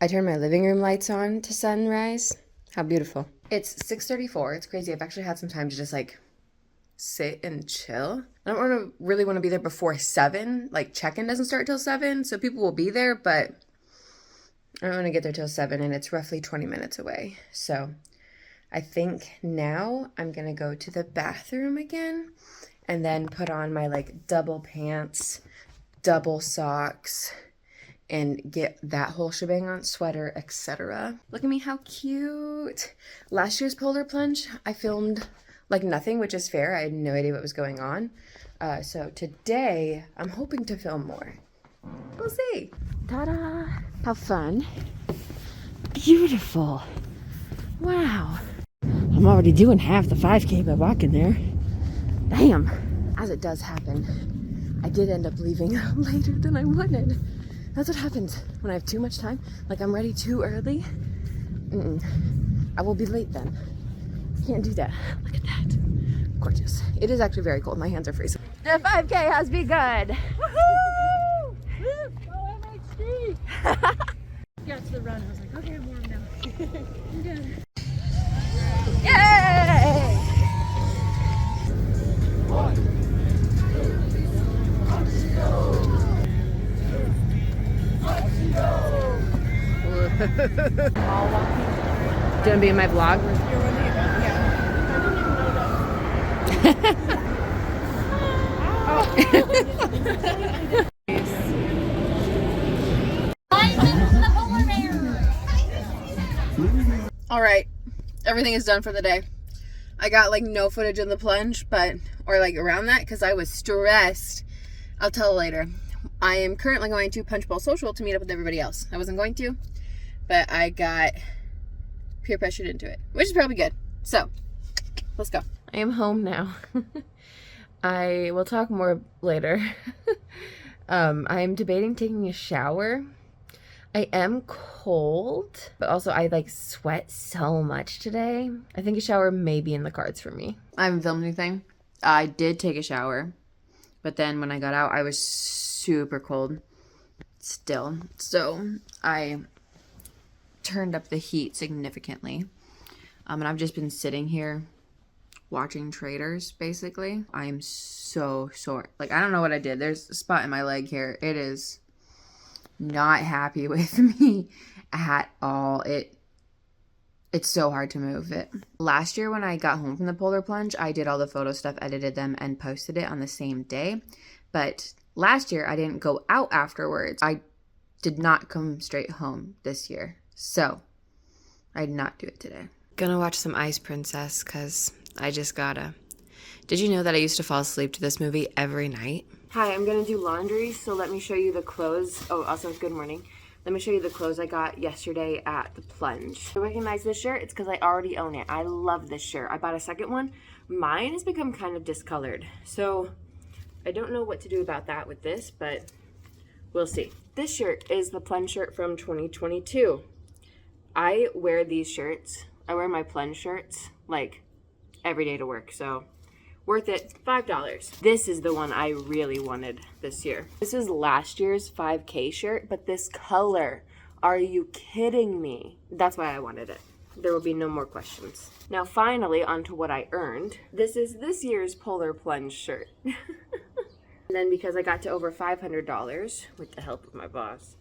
I turned my living room lights on to sunrise. How beautiful. It's 6:34. It's crazy. I've actually had some time to just like sit and chill. I don't really want to be there before 7. Like check-in doesn't start till 7, so people will be there, but I don't want to get there till 7, and it's roughly 20 minutes away. So I think now I'm gonna go to the bathroom again and then put on my like double pants, double socks, and get that whole shebang on, sweater, etc. Look at me, how cute. Last year's Polar Plunge, I filmed like nothing, which is fair. I had no idea what was going on. So today, I'm hoping to film more. We'll see. Ta-da! How fun. Beautiful. Wow. I'm already doing half the 5K by walking there. Damn. As it does happen, I did end up leaving later than I wanted. That's what happens when I have too much time. Like I'm ready too early. I will be late then. Can't do that. Look at that. Gorgeous. It is actually very cold. My hands are freezing. The 5K has begun. Woohoo! OMHD! Got to the run. I was like, okay, I'm warm now. I'm good. Yay! Gonna be in my vlog. All right, everything is done for the day. I got like no footage in the plunge, or like around that, because I was stressed. I'll tell later. I am currently going to Punch Bowl Social to meet up with everybody else. I wasn't going to, but I got peer pressured into it, which is probably good. So, let's go. I am home now. I will talk more later. I am debating taking a shower. I am cold, but also I like sweat so much today. I think a shower may be in the cards for me. I haven't filmed anything. I did take a shower, but then when I got out, I was super cold still. So I turned up the heat significantly. And I've just been sitting here watching Traitors, basically. I am so sore. Like, I don't know what I did. There's a spot in my leg here. It is not happy with me at all. It's so hard to move it. Last year when I got home from the Polar Plunge, I did all the photo stuff, edited them, and posted it on the same day. But last year I didn't go out afterwards. I did not come straight home this year. So I did not do it today. Gonna watch some Ice Princess because I just gotta. Did you know that I used to fall asleep to this movie every night? Hi, I'm gonna do laundry, so let me show you the clothes. Oh, also, good morning. Let me show you the clothes I got yesterday at the plunge. You recognize this shirt? It's because I already own it. I love this shirt. I bought a second one. Mine has become kind of discolored, so I don't know what to do about that with this, but we'll see. This shirt is the plunge shirt from 2022. I wear these shirts. I wear my plunge shirts like every day to work, so worth it. $5. This is the one I really wanted this year. This is last year's 5K shirt, but this color, are you kidding me? That's why I wanted it. There will be no more questions. Now finally, onto what I earned. This is this year's Polar Plunge shirt. And then because I got to over $500 with the help of my boss.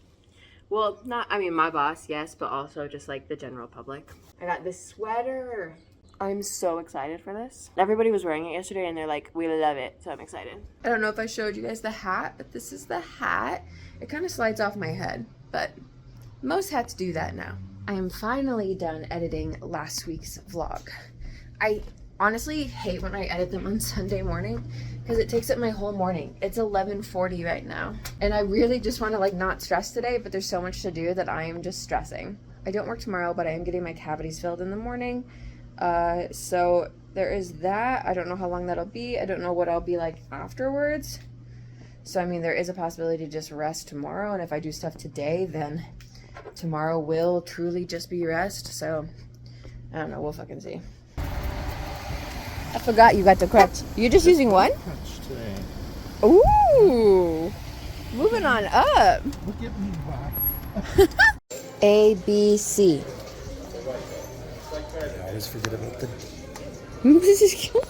Well, my boss, yes, but also just like the general public. I got this sweater. I'm so excited for this. Everybody was wearing it yesterday and they're like, we love it, so I'm excited. I don't know if I showed you guys the hat, but this is the hat. It kind of slides off my head, but most hats do that now. I am finally done editing last week's vlog. I honestly hate when I edit them on Sunday morning because it takes up my whole morning. It's 11:40 right now. And I really just want to like not stress today, but there's so much to do that I am just stressing. I don't work tomorrow, but I am getting my cavities filled in the morning. So there is that. I don't know how long that'll be. I don't know what I'll be like afterwards. So, I mean, there is a possibility to just rest tomorrow. And if I do stuff today, then tomorrow will truly just be rest. So, I don't know. We'll fucking see. I forgot you got the crutch. You're just using one? Crutch today. Ooh. Moving on up. Look at me back. A, B, C. I always forget about the... This is cute.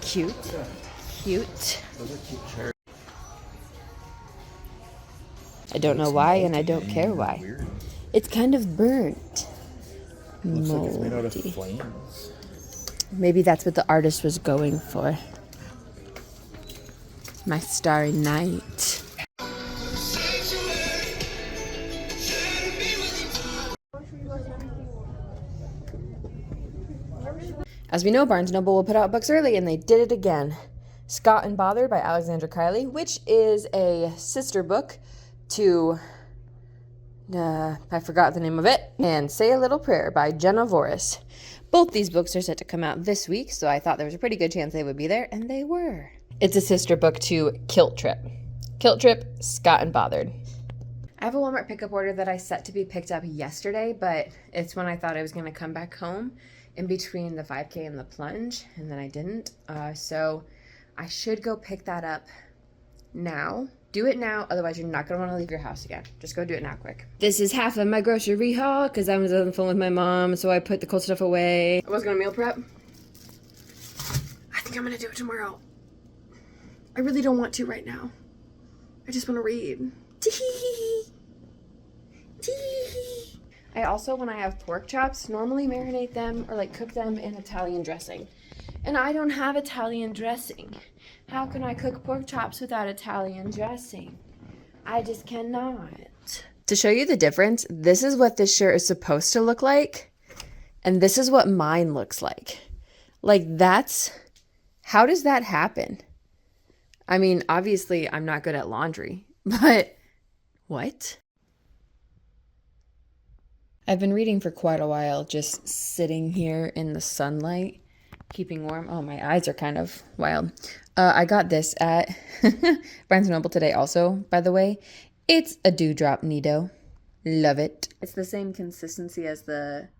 Cute. Cute. Those are cute chairs. I don't know why, and I don't care why. Weird. It's kind of burnt. Looks like it's made out of Moldy. flames. Maybe that's what the artist was going for. My Starry Night. As we know, Barnes & Noble will put out books early, and they did it again. Scott and Bother by Alexandra Kiley, which is a sister book to, I forgot the name of it, and Say a Little Prayer by Jenna Voris. Both these books are set to come out this week, so I thought there was a pretty good chance they would be there, and they were. It's a sister book to Kilt Trip. Kilt Trip, Scott and Bothered. I have a Walmart pickup order that I set to be picked up yesterday, but it's when I thought I was going to come back home in between the 5K and the plunge, and then I didn't. So I should go pick that up now. Do it now, otherwise you're not going to want to leave your house again. Just go do it now quick. This is half of my grocery haul because I was on the phone with my mom, so I put the cold stuff away. I was going to meal prep. I think I'm going to do it tomorrow. I really don't want to right now. I just want to read. Tee. I also, when I have pork chops, normally marinate them or like cook them in Italian dressing. And I don't have Italian dressing. How can I cook pork chops without Italian dressing? I just cannot. To show you the difference, this is what this shirt is supposed to look like. And this is what mine looks like. Like how does that happen? I mean, obviously I'm not good at laundry, but what? I've been reading for quite a while, just sitting here in the sunlight, keeping warm. Oh, my eyes are kind of wild. I got this at Barnes & Noble today also, by the way. It's a Dewdrop Nido. Love it. It's the same consistency as the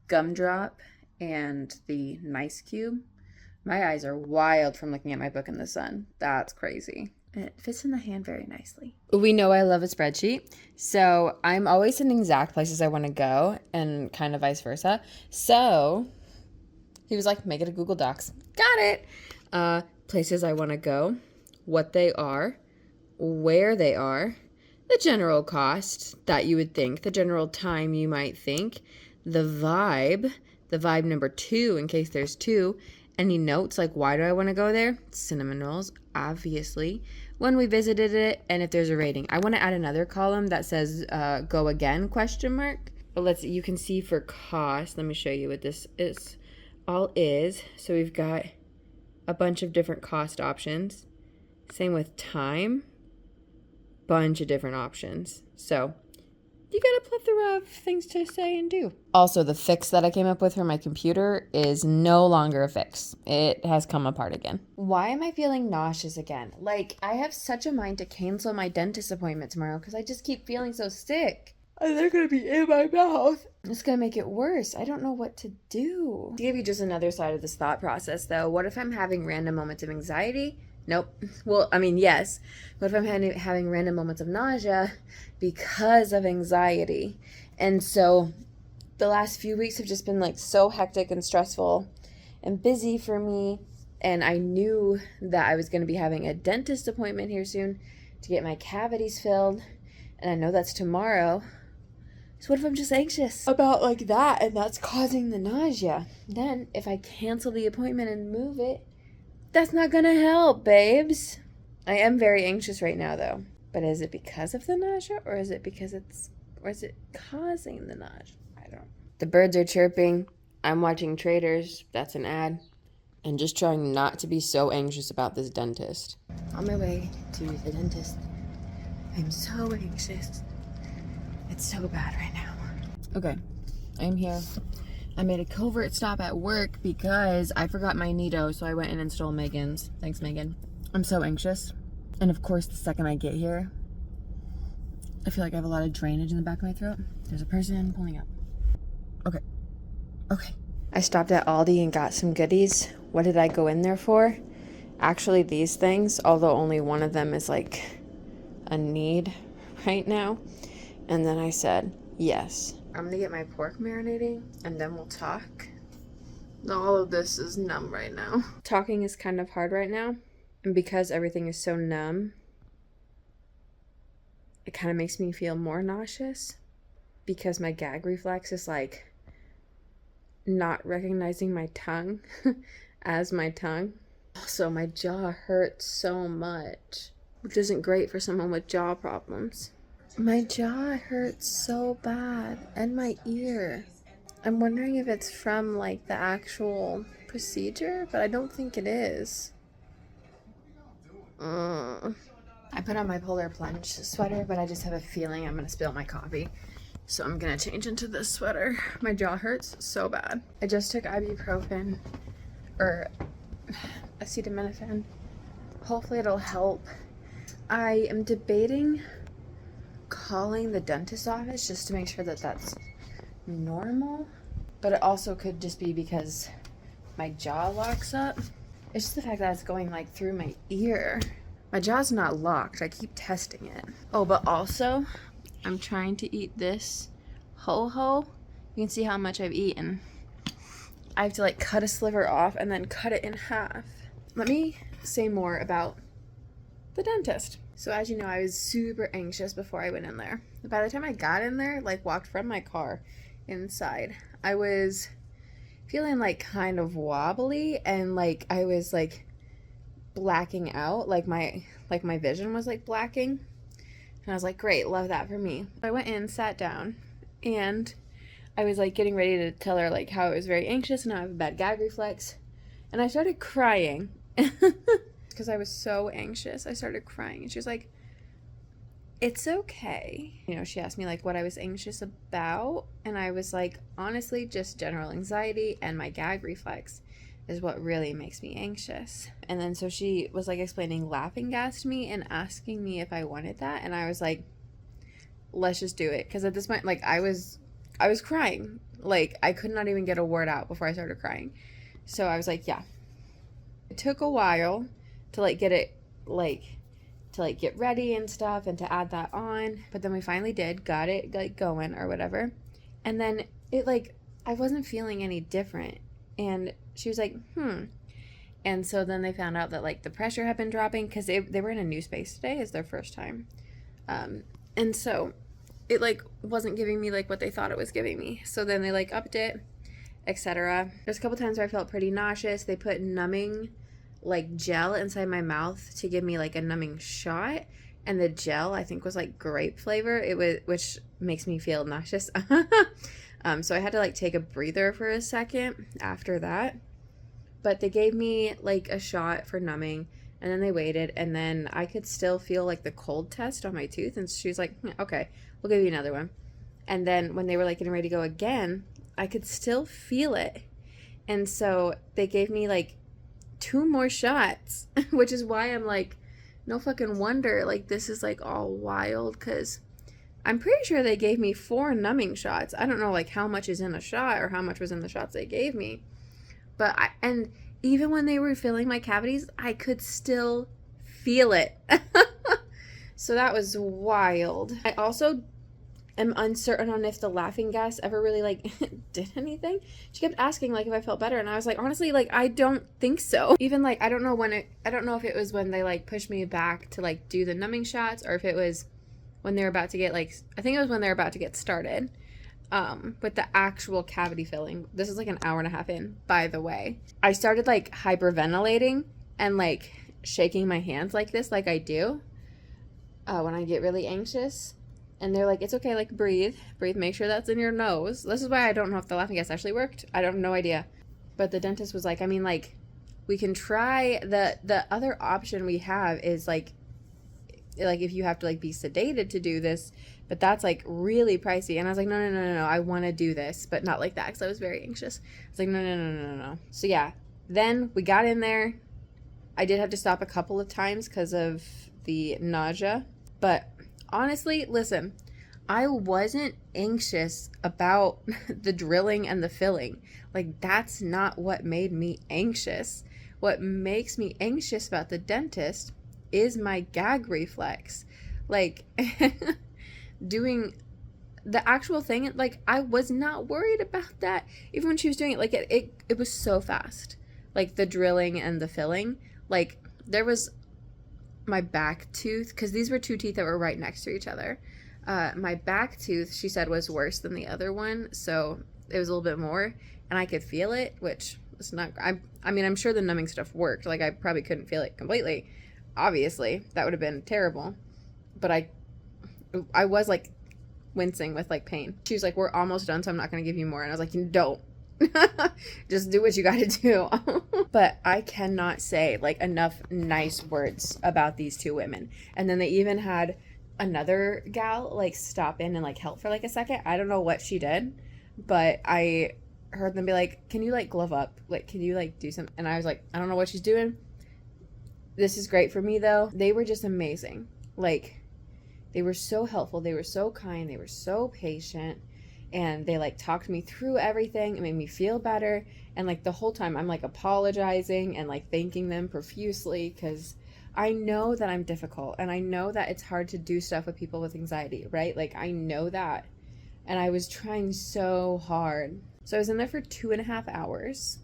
Gumdrop and the Nice Cube. My eyes are wild from looking at my book in the sun. That's crazy. It fits in the hand very nicely. We know I love a spreadsheet, so I'm always sending Zack places I want to go and kind of vice versa. So he was like, make it a Google Docs. Got it. Places I want to go, what they are, where they are, the general cost that you would think, the general time you might think, the vibe number 2 in case there's 2, any notes like why do I want to go there? Cinnamon rolls, obviously. When we visited it, and if there's a rating. I want to add another column that says go again ? But you can see for cost. Let me show you what this is. So we've got a bunch of different cost options. Same with time. Bunch of different options. So you got a plethora of things to say and do. Also, the fix that I came up with for my computer is no longer a fix. It has come apart again. Why am I feeling nauseous again? Like, I have such a mind to cancel my dentist appointment tomorrow because I just keep feeling so sick. And they're going to be in my mouth. It's going to make it worse. I don't know what to do. To give you just another side of this thought process, though, what if I'm having random moments of anxiety? Nope. Well, I mean, yes. What if I'm having random moments of nausea because of anxiety? And so the last few weeks have just been like so hectic and stressful and busy for me. And I knew that I was going to be having a dentist appointment here soon to get my cavities filled. And I know that's tomorrow. So what if I'm just anxious about like that and that's causing the nausea? Then if I cancel the appointment and move it, that's not gonna help, babes. I am very anxious right now, though. But is it because of the nausea, or is it causing the nausea? I don't. The birds are chirping. I'm watching Traitors. That's an ad. And just trying not to be so anxious about this dentist. On my way to the dentist. I'm so anxious. It's so bad right now. Okay, I'm here. I made a covert stop at work because I forgot my Nido, so I went in and stole Megan's. Thanks, Megan. I'm so anxious. And of course, the second I get here, I feel like I have a lot of drainage in the back of my throat. There's a person pulling up. Okay. I stopped at Aldi and got some goodies. What did I go in there for? Actually, these things, although only one of them is like a need right now. And then I said, yes. I'm gonna get my pork marinating and then we'll talk. All of this is numb right now. Talking is kind of hard right now. And because everything is so numb, it kind of makes me feel more nauseous because my gag reflex is like not recognizing my tongue as my tongue. Also, my jaw hurts so much, which isn't great for someone with jaw problems. My jaw hurts so bad, and my ear. I'm wondering if it's from like the actual procedure, but I don't think it is. I put on my Polar Plunge sweater, but I just have a feeling I'm gonna spill my coffee. So I'm gonna change into this sweater. My jaw hurts so bad. I just took ibuprofen, or acetaminophen. Hopefully it'll help. I am debating calling the dentist's office just to make sure that that's normal, but it also could just be because my jaw locks up. It's just the fact that it's going like through my ear. My jaw's not locked. I keep testing it. Oh, but also I'm trying to eat this ho-ho. You can see how much I've eaten. I have to like cut a sliver off and then cut it in half. Let me say more about the dentist. So as you know, I was super anxious before I went in there. By the time I got in there, like walked from my car inside, I was feeling like kind of wobbly and like I was like blacking out, like my vision was like blacking. And I was like, great, love that for me. I went in, sat down, and I was like getting ready to tell her like how I was very anxious and how I have a bad gag reflex. And I started crying because I was so anxious. I started crying and she was like, it's okay. You know, she asked me like what I was anxious about. And I was like, honestly, just general anxiety and my gag reflex is what really makes me anxious. And then so she was like explaining laughing gas to me and asking me if I wanted that. And I was like, let's just do it. Because at this point, like I was crying. Like I could not even get a word out before I started crying. So I was like, yeah. It took a while to like get it like to like get ready and stuff and to add that on. But then we finally got it like going or whatever. And then it like I wasn't feeling any different. And she was like, And so then they found out that like the pressure had been dropping because they were in a new space today. It's their first time. And so it like wasn't giving me like what they thought it was giving me. So then they like upped it, etc. There's a couple times where I felt pretty nauseous. They put numbing like gel inside my mouth to give me like a numbing shot. And the gel I think was like grape flavor. Which makes me feel nauseous. So I had to like take a breather for a second after that. But they gave me like a shot for numbing and then they waited and then I could still feel like the cold test on my tooth and she was like, okay, we'll give you another one. And then when they were like getting ready to go again, I could still feel it. And so they gave me like 2 more shots, which is why I'm like, no fucking wonder like this is like all wild because I'm pretty sure they gave me 4 numbing shots. I don't know like how much is in a shot or how much was in the shots they gave me. But and even when they were filling my cavities, I could still feel it. So that was wild. I also am uncertain on if the laughing gas ever really like did anything. She kept asking like if I felt better and I was like, honestly, like I don't think so. Even like I don't know if it was when they like pushed me back to like do the numbing shots or if it was when they were about to get like, I think it was when they were about to get started. With the actual cavity filling. This is like an hour and a half in, by the way. I started like hyperventilating and like shaking my hands like this, like I do when I get really anxious. And they're like, it's okay, like breathe, make sure that's in your nose. This is why I don't know if the laughing gas actually worked. I have no idea. But the dentist was like, I mean, like we can try the other option we have is like if you have to like be sedated to do this, but that's like really pricey. And I was like, no, I want to do this, but not like that because I was very anxious. I was like, no. So yeah, then we got in there. I did have to stop a couple of times because of the nausea, but honestly, listen, I wasn't anxious about the drilling and the filling. Like that's not what made me anxious. What makes me anxious about the dentist is my gag reflex. Like doing the actual thing, like, I was not worried about that. Even when she was doing it, like, it was so fast. Like, the drilling and the filling. Like, there was my back tooth, because these were 2 teeth that were right next to each other. My back tooth, she said, was worse than the other one, so it was a little bit more, and I could feel it, which is not, I mean, I'm sure the numbing stuff worked. Like, I probably couldn't feel it completely. Obviously, that would have been terrible. But I was, like, wincing with, like, pain. She was like, we're almost done, so I'm not going to give you more. And I was like, you don't. Just do what you got to do. But I cannot say, like, enough nice words about these 2 women. And then they even had another gal, like, stop in and, like, help for, like, a second. I don't know what she did, but I heard them be like, can you, like, glove up? Like, can you, like, do something? And I was like, I don't know what she's doing. This is great for me, though. They were just amazing. Like, they were so helpful. They were so kind. They were so patient. And they, like, talked me through everything. It made me feel better. And, like, the whole time I'm, like, apologizing and, like, thanking them profusely, because I know that I'm difficult. And I know that it's hard to do stuff with people with anxiety, right? Like, I know that. And I was trying so hard. So I was in there for 2.5 hours,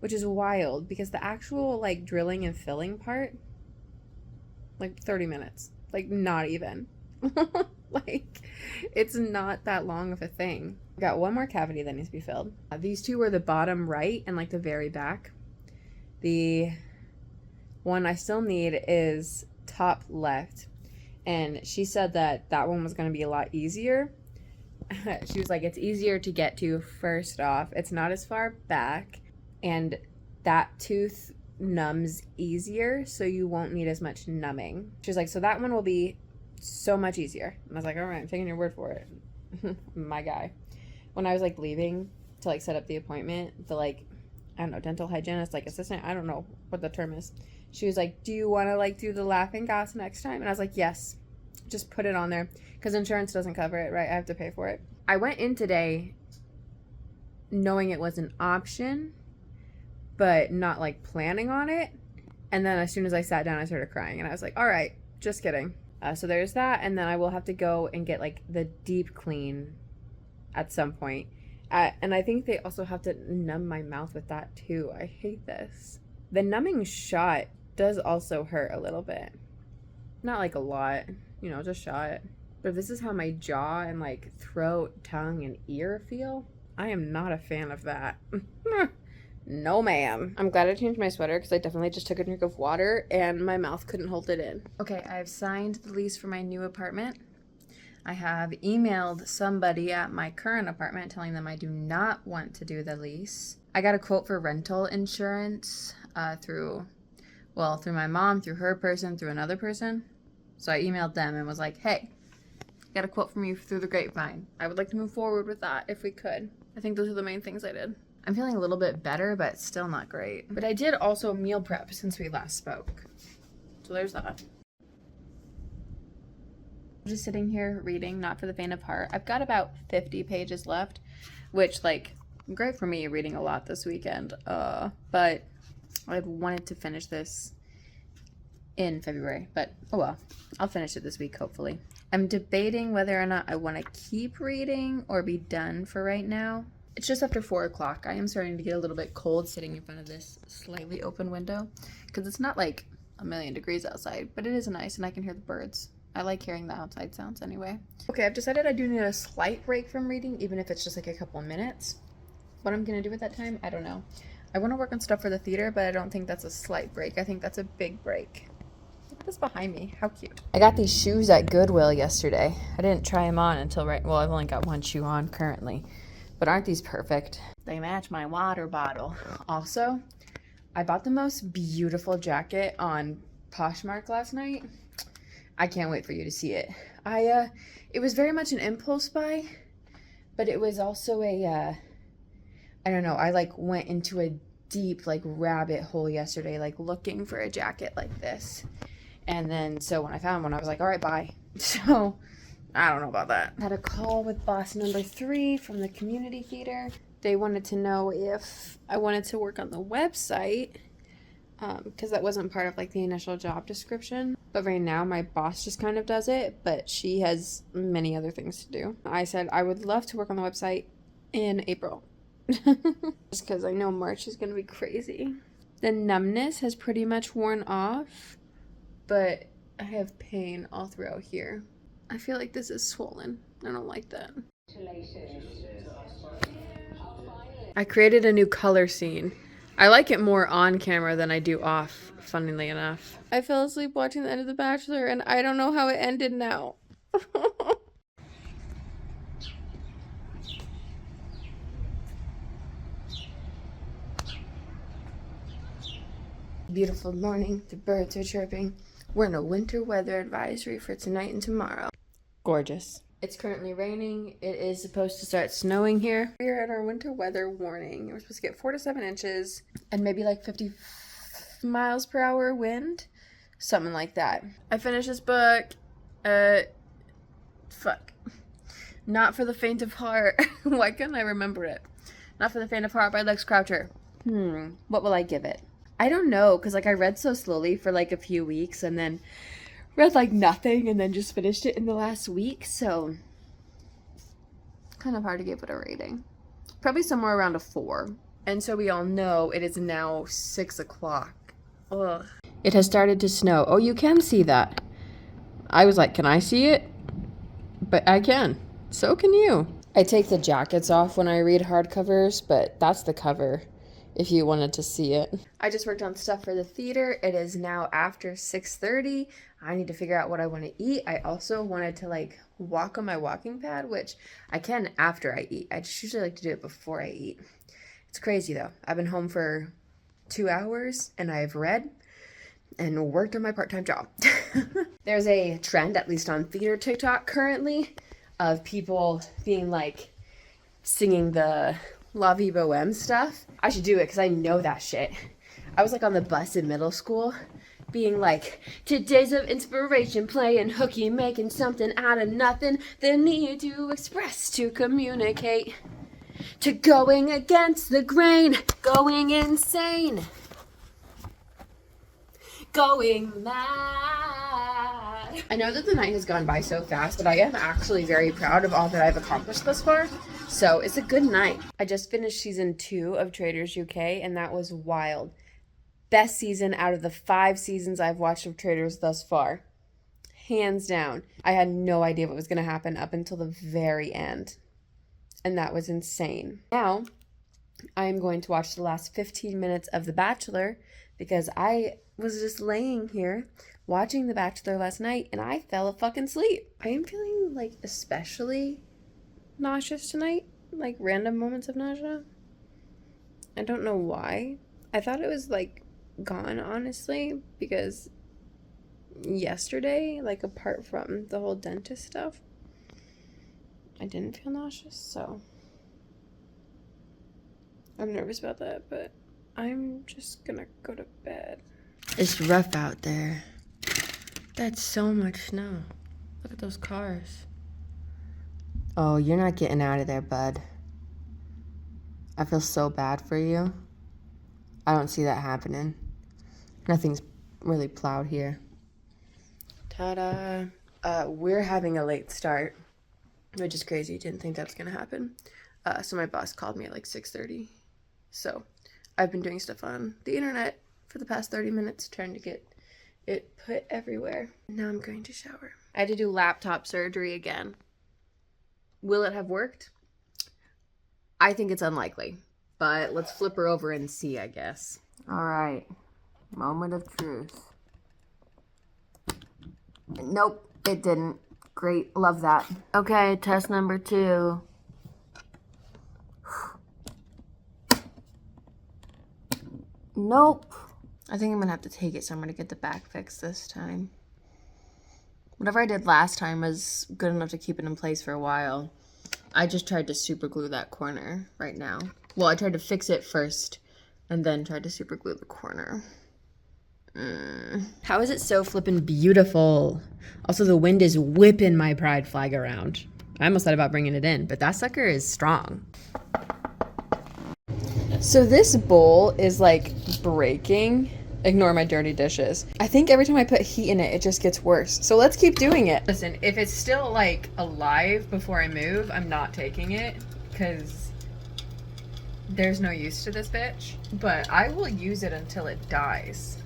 which is wild, because the actual, like, drilling and filling part, like, 30 minutes. Like, not even. Like, it's not that long of a thing. I got 1 more cavity that needs to be filled. These 2 were the bottom right and, like, the very back. The one I still need is top left. And she said that that one was going to be a lot easier. She was like, it's easier to get to first off. It's not as far back. And that tooth numbs easier, so you won't need as much numbing. She's like, so that one will be so much easier. And I was like, all right, I'm taking your word for it. My guy. When I was, like, leaving to, like, set up the appointment, the, like, I don't know, dental hygienist, like, assistant, I don't know what the term is. She was like, do you want to, like, do the laughing gas next time? And I was like, yes, just put it on there, because insurance doesn't cover it, right? I have to pay for it. I went in today knowing it was an option, but not, like, planning on it. And then as soon as I sat down, I started crying, and I was like, all right, just kidding. So there's that, and then I will have to go and get, like, the deep clean at some point. And I think they also have to numb my mouth with that too. I hate this. The numbing shot does also hurt a little bit. Not, like, a lot, you know, just shot. But if this is how my jaw and, like, throat, tongue, and ear feel, I am not a fan of that. No, ma'am. I'm glad I changed my sweater, because I definitely just took a drink of water and my mouth couldn't hold it in. Okay, I've signed the lease for my new apartment. I have emailed somebody at my current apartment telling them I do not want to do the lease. I got a quote for rental insurance through my mom, through her person, through another person. So I emailed them and was like, hey, got a quote from you through the grapevine. I would like to move forward with that if we could. I think those are the main things I did. I'm feeling a little bit better, but still not great. But I did also meal prep since we last spoke. So there's that. I'm just sitting here reading, not for the faint of heart. I've got about 50 pages left, which, like, great for me reading a lot this weekend. But I wanted to finish this in February, but oh well. I'll finish it this week, hopefully. I'm debating whether or not I want to keep reading or be done for right now. It's just after 4 o'clock. I am starting to get a little bit cold sitting in front of this slightly open window, because it's not like a million degrees outside, but it is nice and I can hear the birds. I like hearing the outside sounds anyway. Okay, I've decided I do need a slight break from reading, even if it's just like a couple of minutes. What I'm gonna do at that time, I don't know. I want to work on stuff for the theater, but I don't think that's a slight break. I think that's a big break. Look at this behind me. How cute. I got these shoes at Goodwill yesterday. I didn't try them on until I've only got one shoe on currently. But aren't these perfect? They match my water bottle. Also, I bought the most beautiful jacket on Poshmark last night. I can't wait for you to see it. It was very much an impulse buy, but it was also I don't know, I like went into a deep like rabbit hole yesterday, like looking for a jacket like this. And then, so when I found one, I was like, all right, bye. So I don't know about that. I had a call with boss number 3 from the community theater. They wanted to know if I wanted to work on the website, because that wasn't part of like the initial job description. But right now, my boss just kind of does it, but she has many other things to do. I said I would love to work on the website in April. Just because I know March is going to be crazy. The numbness has pretty much worn off, but I have pain all throughout here. I feel like this is swollen. I don't like that. I created a new color scene. I like it more on camera than I do off, funnily enough. I fell asleep watching the end of The Bachelor, and I don't know how it ended now. Beautiful morning. The birds are chirping. We're in a winter weather advisory for tonight and tomorrow. Gorgeous. It's currently raining. It is supposed to start snowing here. We're at our winter weather warning. We're supposed to get 4 to 7 inches and maybe like 50 miles per hour wind. Something like that. I finished this book. Not for the faint of heart. Why couldn't I remember it? Not for the faint of heart by Lex Croucher. What will I give it? I don't know, because like I read so slowly for like a few weeks and then read like nothing and then just finished it in the last week, so kind of hard to give it a rating. Probably somewhere around a 4. And so we all know it is now 6 o'clock. Ugh. It has started to snow. Oh, you can see that. I was like, can I see it? But I can. So can you. I take the jackets off when I read hardcovers, but that's the cover if you wanted to see it. I just worked on stuff for the theater. It is now after 6:30. I need to figure out what I want to eat. I also wanted to like walk on my walking pad, which I can after I eat. I just usually like to do it before I eat. It's crazy though. I've been home for 2 hours and I've read and worked on my part-time job. There's a trend, at least on theater TikTok currently, of people being like singing the La Vie Boheme stuff. I should do it because I know that shit. I was like on the bus in middle school being like, today's of inspiration, playing hooky, making something out of nothing, the need to express, to communicate, to going against the grain, going insane, going mad. I know that the night has gone by so fast, but I am actually very proud of all that I've accomplished thus far. So it's a good night. I just finished season 2 of Traitors UK, and that was wild. Best season out of the 5 seasons I've watched of Traitors thus far. Hands down. I had no idea what was going to happen up until the very end. And that was insane. Now, I am going to watch the last 15 minutes of The Bachelor because I was just laying here watching The Bachelor last night and I fell fucking asleep. I am feeling like especially nauseous tonight, like random moments of nausea. I don't know why. I thought it was like gone, honestly, because yesterday, like apart from the whole dentist stuff, I didn't feel nauseous, so I'm nervous about that, but I'm just gonna go to bed. It's rough out there. That's so much snow. Look at those cars. Oh, you're not getting out of there, bud. I feel so bad for you. I don't see that happening. Nothing's really plowed here. Ta-da. We're having a late start, which is crazy. Didn't think that was going to happen. So my boss called me at like 6:30. So I've been doing stuff on the internet for the past 30 minutes, trying to get it put everywhere. Now I'm going to shower. I had to do laptop surgery again. Will it have worked? I think it's unlikely, but let's flip her over and see, I guess. All right, moment of truth. Nope, it didn't. Great, love that. Okay, test number 2. Nope. I think I'm gonna have to take it somewhere to get the back fixed this time. Whatever I did last time was good enough to keep it in place for a while. I just tried to super glue that corner right now. Well, I tried to fix it first and then tried to super glue the corner. How is it so flippin' beautiful? Also, the wind is whipping my pride flag around. I almost thought about bringing it in, but that sucker is strong. So this bowl is like breaking Ignore my dirty dishes. I think every time I put heat in it, it just gets worse. So let's keep doing it. Listen, if it's still like alive before I move, I'm not taking it because there's no use to this bitch. But I will use it until it dies,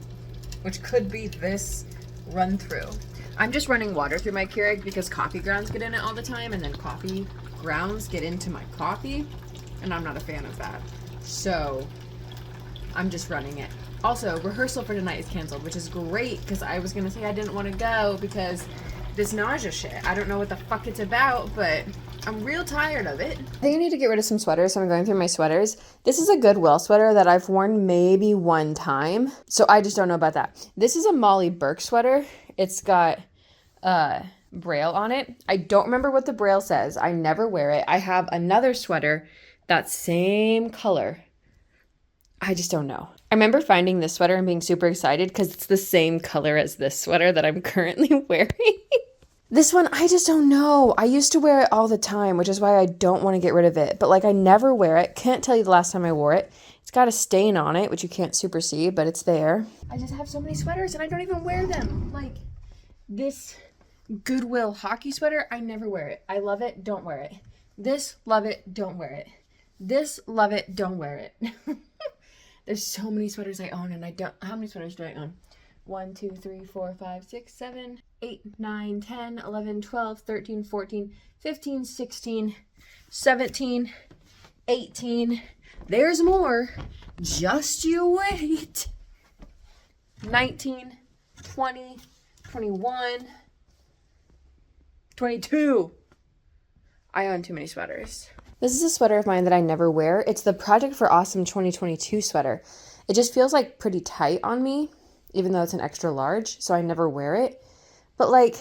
which could be this run through. I'm just running water through my Keurig because coffee grounds get in it all the time, and then coffee grounds get into my coffee, and I'm not a fan of that. So I'm just running it. Also, rehearsal for tonight is canceled, which is great because I was gonna say I didn't want to go because this nausea shit. I don't know what the fuck it's about, but I'm real tired of it. I think I need to get rid of some sweaters, so I'm going through my sweaters. This is a Goodwill sweater that I've worn maybe one time, so I just don't know about that. This is a Molly Burke sweater. It's got braille on it. I don't remember what the braille says. I never wear it. I have another sweater that same color. I just don't know. I remember finding this sweater and being super excited because it's the same color as this sweater that I'm currently wearing. This one, I just don't know. I used to wear it all the time, which is why I don't want to get rid of it. But like, I never wear it. Can't tell you the last time I wore it. It's got a stain on it, which you can't super see, but it's there. I just have so many sweaters and I don't even wear them. Like this Goodwill hockey sweater, I never wear it. I love it, don't wear it. This, love it, don't wear it. This, love it, don't wear it. There's so many sweaters I own and I don't. How many sweaters do I own? 1, 2, 3, 4, 5, 6, 7, 8, 9, 10, 11, 12, 13, 14, 15, 16, 17, 18. There's more. Just you wait. 19, 20, 21, 22. I own too many sweaters. This is a sweater of mine that I never wear. It's the Project for Awesome 2022 sweater. It just feels like pretty tight on me, even though it's an extra large, so I never wear it. But like,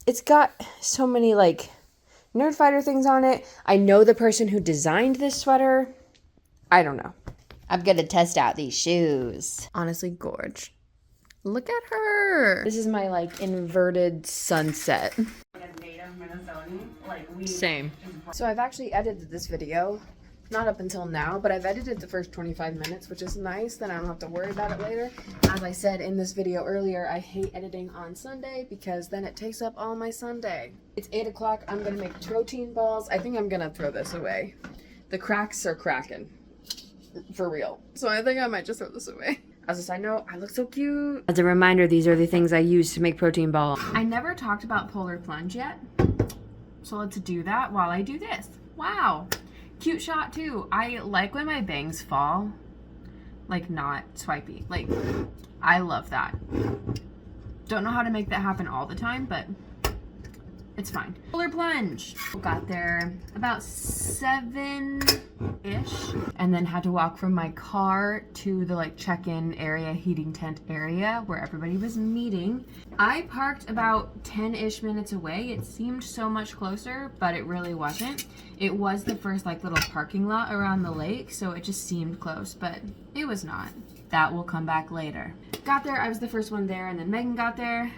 it's got so many like Nerdfighter things on it. I know the person who designed this sweater. I don't know. I'm gonna test out these shoes. Honestly, gorge. Look at her. This is my like inverted sunset. Same. So I've actually edited this video, not up until now, but I've edited the first 25 minutes, which is nice. Then I don't have to worry about it later. As I said in this video earlier, I hate editing on Sunday because then it takes up all my Sunday. It's 8 o'clock. I'm gonna make protein balls. I think I'm gonna throw this away. The cracks are cracking. For real. So I think I might just throw this away. As a side note, I look so cute. As a reminder, these are the things I use to make protein balls. I never talked about Polar Plunge yet. So let's do that while I do this. Wow. Cute shot too. I like when my bangs fall. Like not swipey. Like, I love that. Don't know how to make that happen all the time, but it's fine. Polar Plunge. Got there about 7-ish and then had to walk from my car to the like check-in area, heating tent area where everybody was meeting. I parked about 10-ish minutes away. It seemed so much closer, but it really wasn't. It was the first like little parking lot around the lake, so it just seemed close, but it was not. That will come back later. Got there, I was the first one there, and then Megan got there.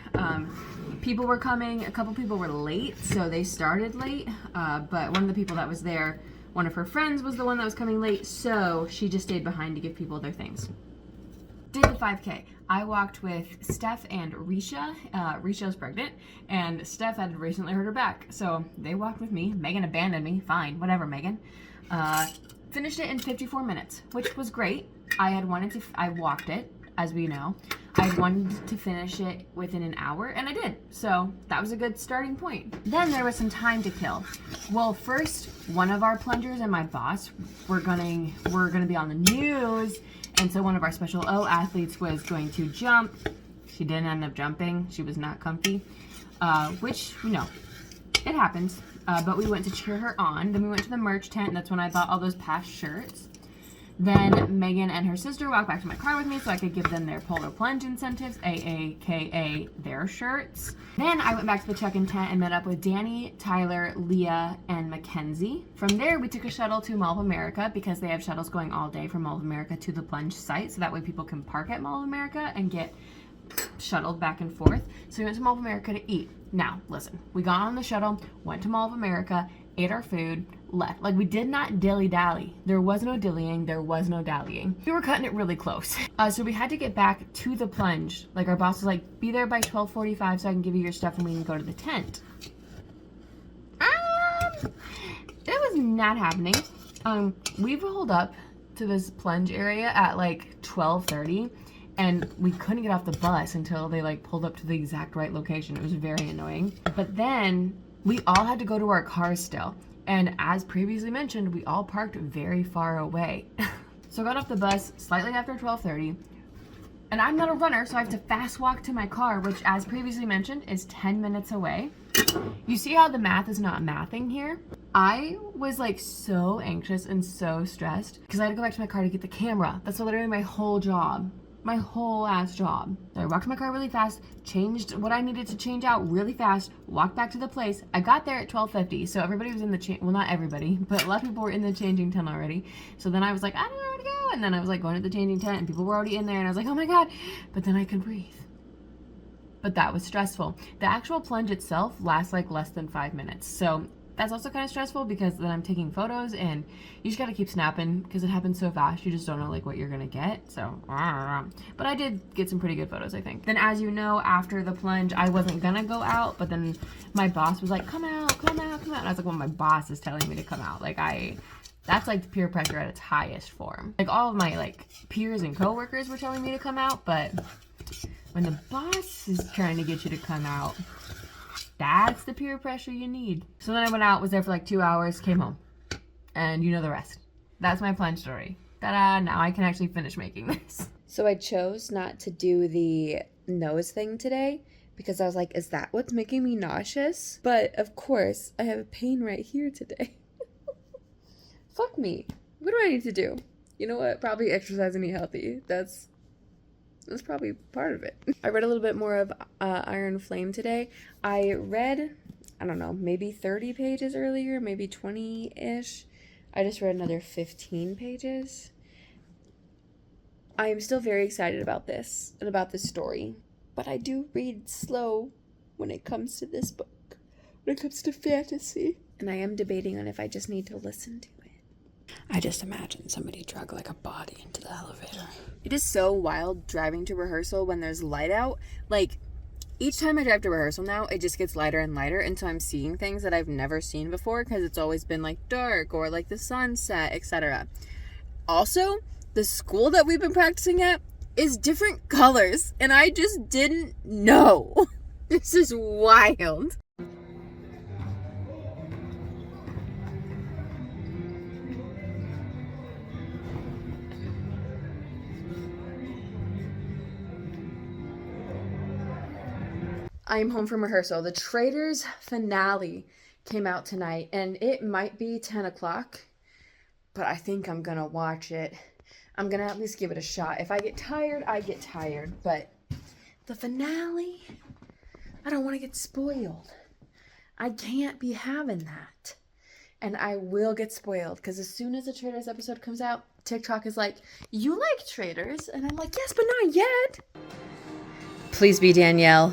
People were coming, a couple people were late, so they started late, but one of the people that was there, one of her friends was the one that was coming late, so she just stayed behind to give people their things. Did the 5K. I walked with Steph and Risha. Risha's pregnant, and Steph had recently hurt her back, so they walked with me. Megan abandoned me. Fine, whatever, Megan. Finished it in 54 minutes, which was great. I walked it, as we know. I wanted to finish it within an hour, and I did. So that was a good starting point. Then there was some time to kill. Well, first, one of our plungers and my boss were gonna be on the news, and so one of our Special O athletes was going to jump. She didn't end up jumping. She was not comfy, which, you know, it happens. But we went to cheer her on. Then we went to the merch tent, and that's when I bought all those past shirts. Then Megan and her sister walked back to my car with me so I could give them their Polar Plunge incentives, AKA their shirts. Then I went back to the check-in tent and met up with Danny, Tyler, Leah, and Mackenzie. From there, we took a shuttle to Mall of America because they have shuttles going all day from Mall of America to the Plunge site, so that way people can park at Mall of America and get shuttled back and forth. So we went to Mall of America to eat. Now, listen, we got on the shuttle, went to Mall of America, ate our food, left. Like, we did not dilly-dally. There was no dillying, there was no dallying. We were cutting it really close. So we had to get back to the plunge. Like, our boss was like, be there by 12:45 so I can give you your stuff and we can go to the tent. It was not happening. We rolled up to this plunge area at like 12:30 and we couldn't get off the bus until they like pulled up to the exact right location. It was very annoying. But then we all had to go to our cars still. And as previously mentioned, we all parked very far away. So I got off the bus slightly after 12:30. And I'm not a runner, so I have to fast walk to my car, which as previously mentioned is 10 minutes away. You see how the math is not mathing here? I was like so anxious and so stressed because I had to go back to my car to get the camera. That's literally my whole job. My whole ass job. So I walked to my car really fast, changed what I needed to change out really fast, walked back to the place. I got there at 12:50, so everybody was in the well, not everybody, but a lot of people were in the changing tent already. So then I was like, I don't know where to go. And then I was like going to the changing tent and people were already in there and I was like, oh my God. But then I could breathe. But that was stressful. The actual plunge itself lasts like less than 5 minutes. So that's also kind of stressful because then I'm taking photos and you just got to keep snapping because it happens so fast. You just don't know like what you're going to get. So, but I did get some pretty good photos, I think. Then as you know, after the plunge, I wasn't going to go out, but then my boss was like, come out, come out, come out. And I was like, well, my boss is telling me to come out. Like that's like peer pressure at its highest form. Like all of my like peers and coworkers were telling me to come out, but when the boss is trying to get you to come out, that's the peer pressure you need. So then I went out, was there for like 2 hours, came home. And you know the rest. That's my plunge story. Ta-da, now I can actually finish making this. So I chose not to do the nose thing today because I was like, is that what's making me nauseous? But of course, I have a pain right here today. Fuck me. What do I need to do? You know what? Probably exercise and eat healthy. That's probably part of it. I read a little bit more of Iron Flame today. I read, I don't know, maybe 30 pages earlier, maybe 20-ish. I just read another 15 pages. I am still very excited about this and about this story, but I do read slow when it comes to this book, when it comes to fantasy. And I am debating on if I just need to listen to it. I just imagine somebody drug like a body into the elevator. It is so wild driving to rehearsal when there's light out. Like, each time I drive to rehearsal now, it just gets lighter and lighter, and so I'm seeing things that I've never seen before because it's always been like dark or like the sunset, etc. Also, the school that we've been practicing at is different colors, and I just didn't know. This is wild. I'm home from rehearsal. The Traitors finale came out tonight, and it might be 10 o'clock, but I think I'm gonna watch it. I'm gonna at least give it a shot. If I get tired, I get tired, but the finale, I don't want to get spoiled. I can't be having that. And I will get spoiled, because as soon as the Traitors episode comes out, TikTok is like, you like Traitors? And I'm like, yes, but not yet. Please be Danielle.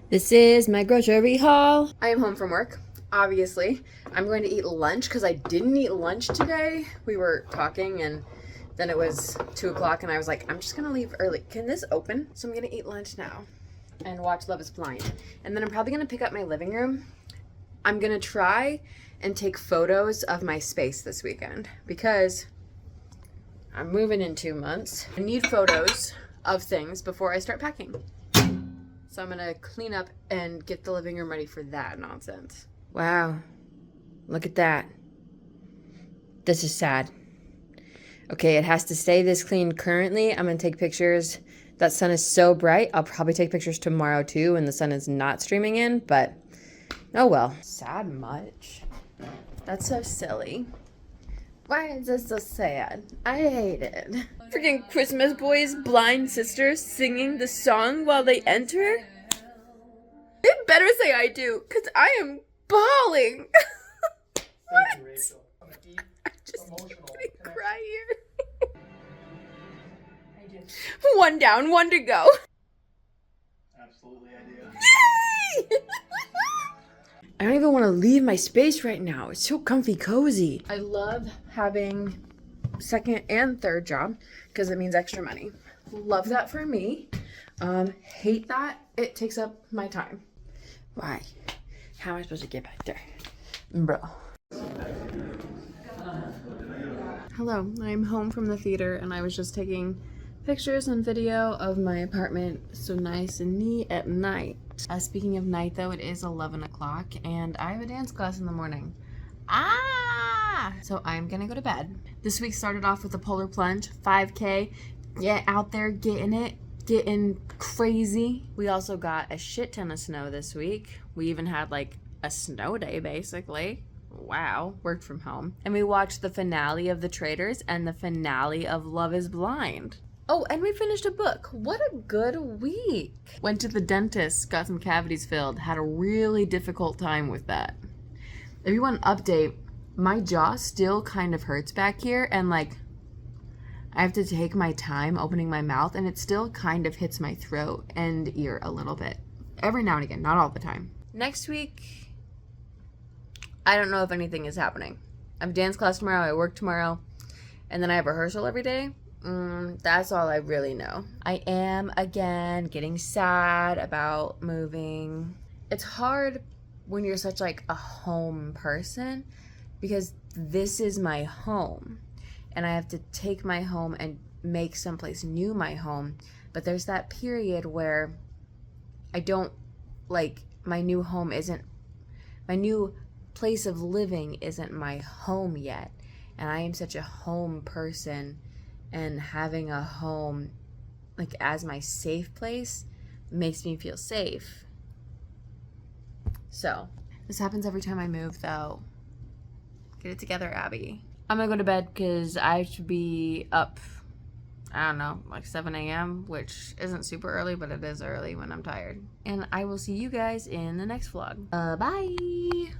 This is my grocery haul. I am home from work, obviously. I'm going to eat lunch because I didn't eat lunch today. We were talking and then it was 2 o'clock and I was like, I'm just gonna leave early. Can this open? So I'm gonna eat lunch now and watch Love is Blind. And then I'm probably gonna pick up my living room. I'm gonna try and take photos of my space this weekend because I'm moving in 2 months. I need photos of things before I start packing. So I'm gonna clean up and get the living room ready for that nonsense. Wow, look at that. This is sad. Okay, it has to stay this clean currently. I'm gonna take pictures. That sun is so bright. I'll probably take pictures tomorrow too when the sun is not streaming in, but oh well. Sad much? That's so silly. Why is this so sad? I hate it. Freaking Christmas boys' blind sisters singing the song while they enter? They better say I do, because I am bawling. What? I just keep cry here. One down, one to go. Absolutely. Yay! I don't even want to leave my space right now. It's so comfy cozy. I love having second and third job because it means extra money. Love that for me. Hate that it takes up my time. Why? How am I supposed to get back there? Bro. Hello, I'm home from the theater and I was just taking pictures and video of my apartment so nice and neat at night. Speaking of night though, it is 11 o'clock and I have a dance class in the morning. So I'm gonna go to bed. This week started off with a Polar Plunge, 5K. Get out there, getting it, getting crazy. We also got a shit ton of snow this week. We even had like a snow day basically. Wow, worked from home. And we watched the finale of the Traitors and the finale of Love is Blind. Oh, and we finished a book. What a good week. Went to the dentist, got some cavities filled, had a really difficult time with that. If you want an update, my jaw still kind of hurts back here and like I have to take my time opening my mouth and it still kind of hits my throat and ear a little bit. Every now and again, not all the time. Next week, I don't know if anything is happening. I have dance class tomorrow, I work tomorrow, and then I have rehearsal every day. That's all I really know. I am, again, getting sad about moving. It's hard when you're such like a home person because this is my home. And I have to take my home and make someplace new my home. But there's that period where I don't, like, my new home isn't, my new place of living isn't my home yet. And I am such a home person, and having a home, like, as my safe place makes me feel safe. So, this happens every time I move, though. Get it together, Abby. I'm gonna go to bed because I should be up, I don't know, like 7 a.m., which isn't super early, but it is early when I'm tired. And I will see you guys in the next vlog. Bye!